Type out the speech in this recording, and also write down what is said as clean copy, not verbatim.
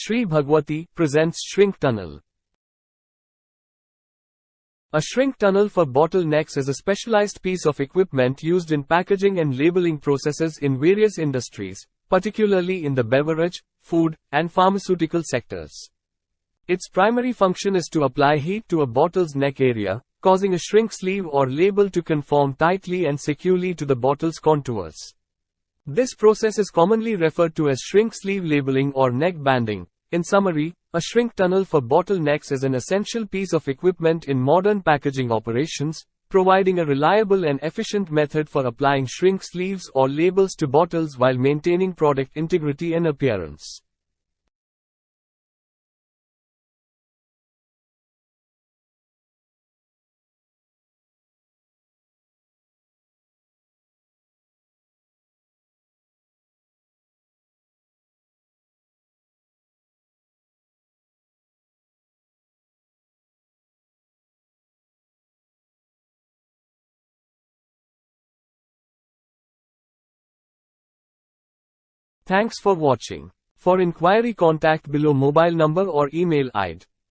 Shri Bhagwati, presents Shrink Tunnel. A shrink tunnel for bottlenecks is a specialized piece of equipment used in packaging and labeling processes in various industries, particularly in the beverage, food, and pharmaceutical sectors. Its primary function is to apply heat to a bottle's neck area, causing a shrink sleeve or label to conform tightly and securely to the bottle's contours. This process is commonly referred to as shrink sleeve labeling or neck banding. In summary, a shrink tunnel for bottlenecks is an essential piece of equipment in modern packaging operations, providing a reliable and efficient method for applying shrink sleeves or labels to bottles while maintaining product integrity and appearance. Thanks for watching. For inquiry, contact below mobile number or email ID.